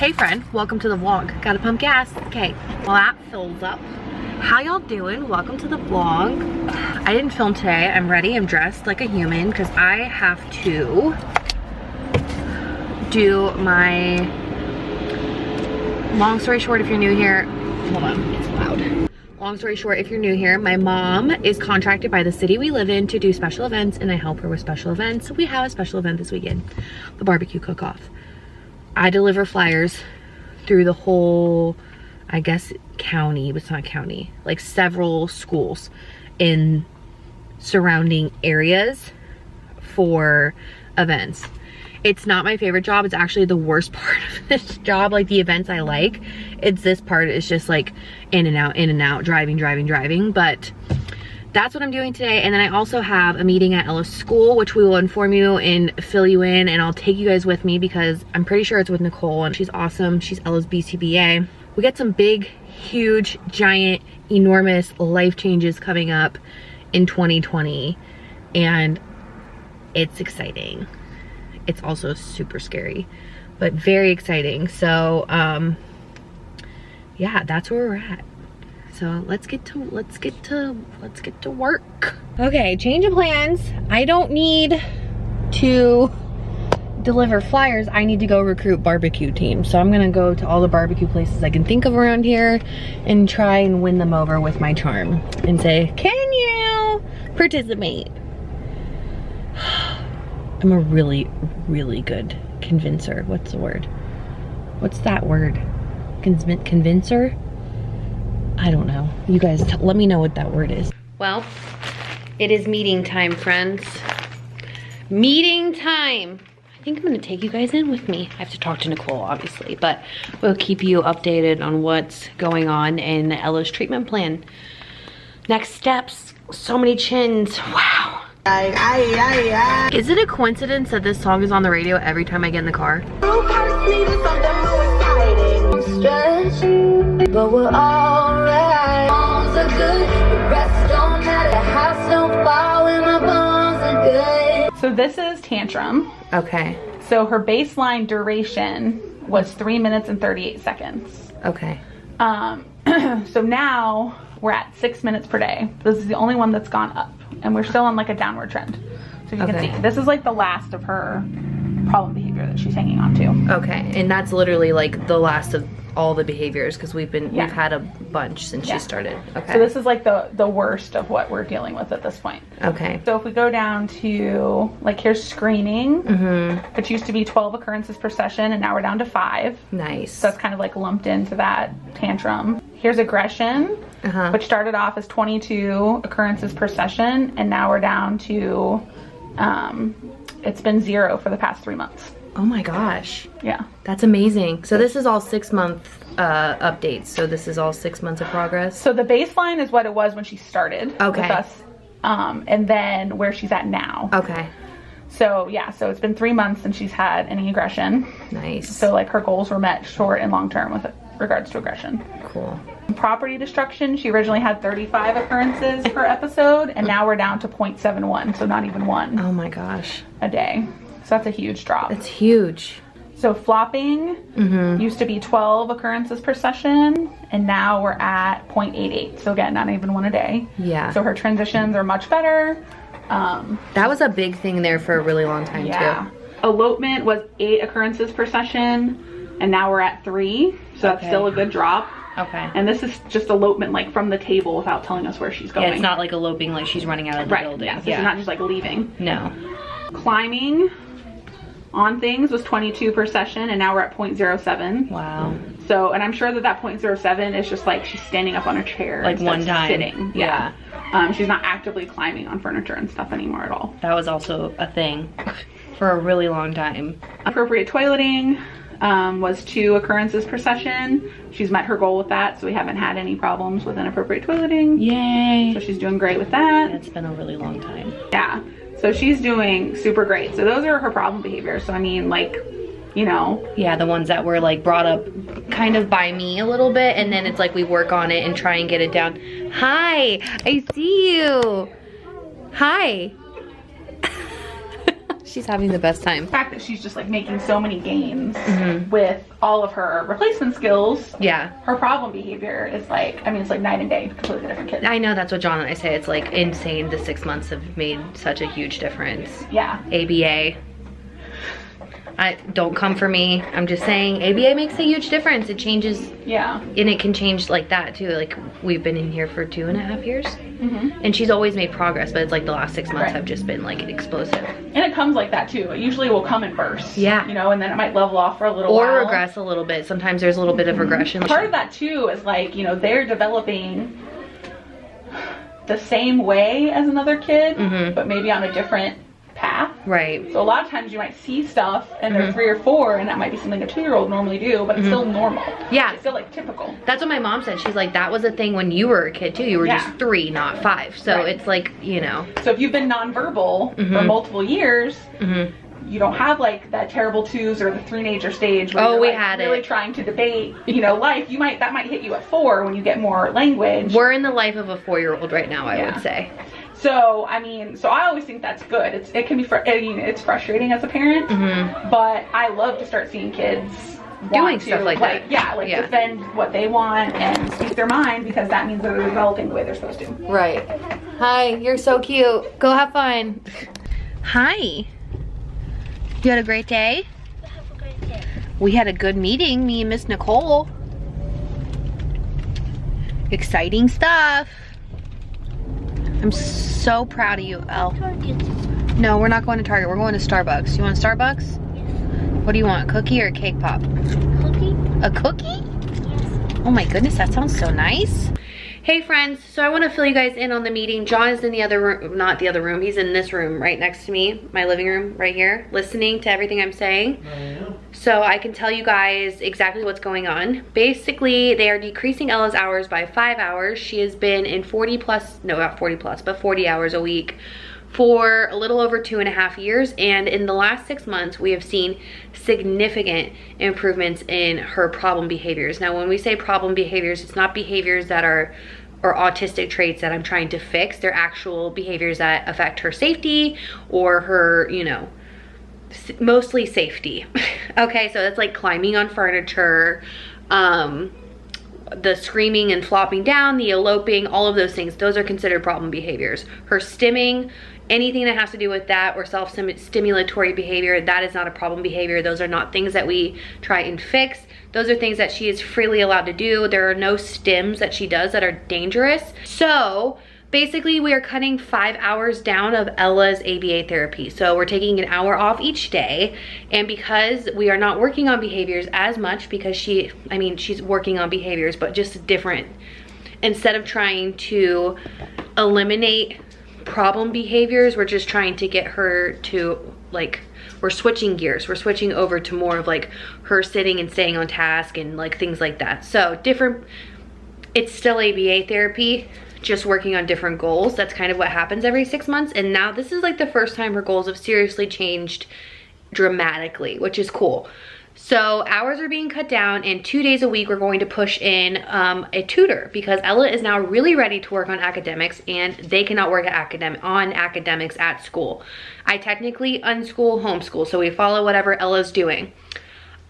Hey friend, welcome to the vlog. Gotta pump gas. Okay, well that fills up. How y'all doing? Welcome to the vlog. I didn't film today. I'm ready, I'm dressed like a human because I have to do my, long story short, if you're new here, hold on, it's loud. Long story short, if you're new here, my mom is contracted by the city we live in to do special events, and I help her with special events. So we have a special event this weekend, the barbecue cook-off. I deliver flyers through the whole, I guess, county, but it's not county, like several schools in surrounding areas for events. It's not my favorite job. It's actually the worst part of this job. Like the events I like, it's this part. It's just like in and out, driving. But that's what I'm doing today. And then I also have a meeting at Ella's school, which we will inform you and fill you in, and I'll take you guys with me because I'm pretty sure it's with Nicole and she's awesome. She's Ella's BCBA. We got some big, huge, giant, enormous life changes coming up in 2020, and it's exciting. It's also super scary, but very exciting. So yeah, that's where we're at. So let's get to work. Okay, change of plans. I don't need to deliver flyers. I need to go recruit barbecue teams. So I'm gonna go to all the barbecue places I can think of around here and try and win them over with my charm and say, can you participate? I'm a really, really good convincer. What's the word? What's that word? Convincer? I don't know. You guys let me know what that word is. Well, it is meeting time, friends. Meeting time. I think I'm gonna take you guys in with me. I have to talk to Nicole, obviously, but we'll keep you updated on what's going on in Ella's treatment plan. Next steps, so many chins, wow. Is it a coincidence that this song is on the radio every time I get in the car? But we're alright. Bones are good, the rest don't matter. The house don't fall when my bones are good. So this is tantrum. Okay. So her baseline duration was 3 minutes and 38 seconds. Okay. So now we're at 6 minutes per day. This is the only one that's gone up, and we're still on like a downward trend. So you can see, this is like the last of her problem behavior that she's hanging on to. Okay, and that's literally like the last of all the behaviors because we've had a bunch since she started. Okay. So this is like the worst of what we're dealing with at this point. Okay. So if we go down to, like, here's screening, which used to be 12 occurrences per session, and now we're down to 5. Nice. So that's kind of like lumped into that tantrum. Here's aggression, which started off as 22 occurrences per session, and now we're down to, it's been 0 for the past 3 months. Oh my gosh. Yeah. That's amazing. So this is all 6 month updates. So this is all 6 months of progress. So the baseline is what it was when she started with us. And then where she's at now. Okay. So yeah, so it's been 3 months since she's had any aggression. Nice. So like her goals were met short and long term with regards to aggression. Cool. Property destruction, she originally had 35 occurrences per episode, and now we're down to 0.71, so not even 1. Oh my gosh. A day. So that's a huge drop. It's huge. So flopping used to be 12 occurrences per session, and now we're at 0.88. So again, not even 1 a day. Yeah. So her transitions are much better. That was a big thing there for a really long time too. Elopement was 8 occurrences per session, and now we're at 3. So that's still a good drop. Okay. And this is just elopement, like from the table without telling us where she's going. Yeah, it's not like eloping like she's running out of the building. Yeah, so she's not just like leaving. No. Climbing on things was 22 per session, and now we're at 0.07. Wow. So, and I'm sure that 0.07 is just like she's standing up on a chair, like one time sitting. Yeah. She's not actively climbing on furniture and stuff anymore at all. That was also a thing for a really long time. Appropriate toileting was 2 occurrences per session. She's met her goal with that, so we haven't had any problems with inappropriate toileting. Yay. So she's doing great with that. It's been a really long time. Yeah. So she's doing super great. So those are her problem behaviors. So I mean, like, you know. Yeah, the ones that were like brought up kind of by me a little bit, and then it's like we work on it and try and get it down. Hi, I see you. Hi. She's having the best time. The fact that she's just like making so many gains with all of her replacement skills. Yeah. Her problem behavior is like, I mean, it's like night and day, completely different kids. I know, that's what John and I say. It's like insane. The 6 months have made such a huge difference. Yeah. ABA. Don't come for me. I'm just saying ABA makes a huge difference. It changes. Yeah. And it can change like that too. Like we've been in here for 2.5 years. And she's always made progress, but it's like the last 6 months have just been like explosive. And it comes like that too. It usually will come in bursts. Yeah. You know, and then it might level off for a little while. Or regress a little bit. Sometimes there's a little bit of regression. Part of that too is like, you know, they're developing the same way as another kid, but maybe on a different path. Right. So a lot of times you might see stuff and they're 3 or 4 and that might be something a 2-year-old normally do, but it's still normal. Yeah. It's still like typical. That's what my mom said. She's like, that was a thing when you were a kid too. You were just 3, not 5. So it's like, you know. So if you've been nonverbal for multiple years, you don't have like that terrible 2s or the 3-nager stage where you're like really trying to debate, you know, life. That might hit you at 4 when you get more language. We're in the life of a 4-year-old right now, I would say. So, I mean, so I always think that's good. It can be, it's frustrating as a parent, but I love to start seeing kids doing stuff like that. Defend what they want and speak their mind, because that means they're developing the way they're supposed to. Right. Hi, you're so cute. Go have fun. Hi. You had a great day? Have a great day. We had a good meeting, me and Miss Nicole. Exciting stuff. I'm so proud of you, Elle. No, we're not going to Target. We're going to Starbucks. You want Starbucks? Yes. What do you want, a cookie or a cake pop? Cookie. A cookie? Yes. Oh my goodness, that sounds so nice. Hey friends, so I want to fill you guys in on the meeting. John is in the other room, not the other room, he's in this room right next to me, my living room right here, listening to everything I'm saying. So I can tell you guys exactly what's going on. Basically, they are decreasing Ella's hours by 5 hours. She has been in 40 hours a week for a little over 2.5 years, and in the last 6 months we have seen significant improvements in her problem behaviors. Now when we say problem behaviors, it's not behaviors that are or autistic traits that I'm trying to fix. They're actual behaviors that affect her safety or her, you know, mostly safety. Okay, so that's like climbing on furniture, the screaming and flopping down, the eloping, all of those things, those are considered problem behaviors. Her stimming, anything that has to do with that or self-stimulatory behavior, that is not a problem behavior. Those are not things that we try and fix. Those are things that she is freely allowed to do. There are no stims that she does that are dangerous. So basically we are cutting 5 hours down of Ella's ABA therapy. So we're taking an hour off each day. And because we are not working on behaviors as much, because she's working on behaviors, but just different. Instead of trying to eliminate problem behaviors, we're just trying to get her to, like, we're switching gears. We're switching over to more of like her sitting and staying on task and like things like that. So different, it's still ABA therapy, just working on different goals. That's kind of what happens every 6 months. And now this is like the first time her goals have seriously changed dramatically, which is cool. So hours are being cut down, and 2 days a week we're going to push in a tutor, because Ella is now really ready to work on academics, and they cannot work on academics at school. I technically unschool, homeschool, so we follow whatever Ella's doing.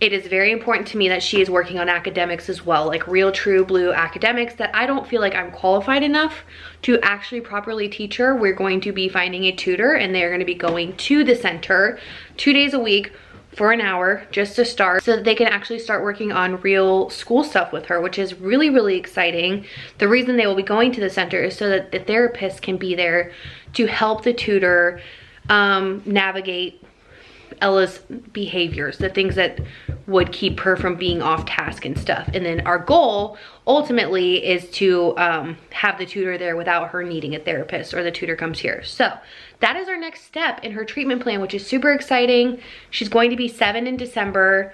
It is very important to me that she is working on academics as well, like real true blue academics that I don't feel like I'm qualified enough to actually properly teach her. We're going to be finding a tutor, and they're going to be going to the center 2 days a week for an hour just to start, so that they can actually start working on real school stuff with her, which is really, really exciting. The reason they will be going to the center is so that the therapist can be there to help the tutor navigate Ella's behaviors, the things that would keep her from being off task and stuff. And then our goal ultimately is to have the tutor there without her needing a therapist, or the tutor comes here. So that is our next step in her treatment plan, which is super exciting. She's going to be 7 in December.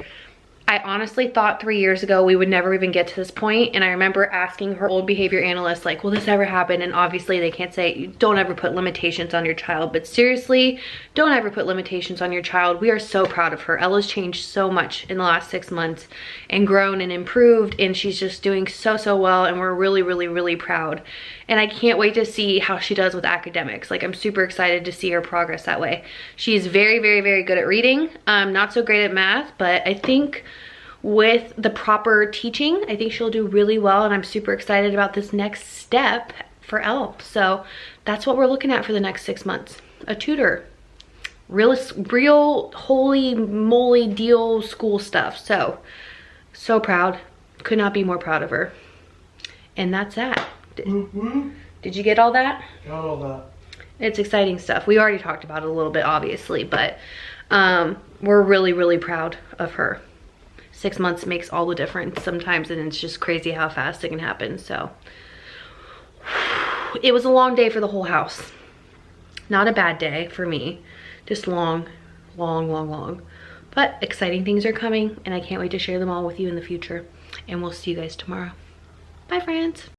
I honestly thought 3 years ago we would never even get to this point, and I remember asking her old behavior analyst, like, will this ever happen? And obviously they can't say, don't ever put limitations on your child, but seriously, don't ever put limitations on your child. We are so proud of her. Ella's changed so much in the last 6 months and grown and improved, and she's just doing so well, and we're really proud. And I can't wait to see how she does with academics. Like, I'm super excited to see her progress that way. She's very good at reading, not so great at math, but I think with the proper teaching, I think she'll do really well, and I'm super excited about this next step for Elle. So that's what we're looking at for the next 6 months. A tutor. Real holy moly deal school stuff. So proud. Could not be more proud of her. And that's that. Did you get all that? Got all that. It's exciting stuff. We already talked about it a little bit, obviously, but we're really proud of her. 6 months makes all the difference sometimes, and it's just crazy how fast it can happen. So it was a long day for the whole house. Not a bad day for me, just long. But exciting things are coming, and I can't wait to share them all with you in the future. And we'll see you guys tomorrow. Bye, friends.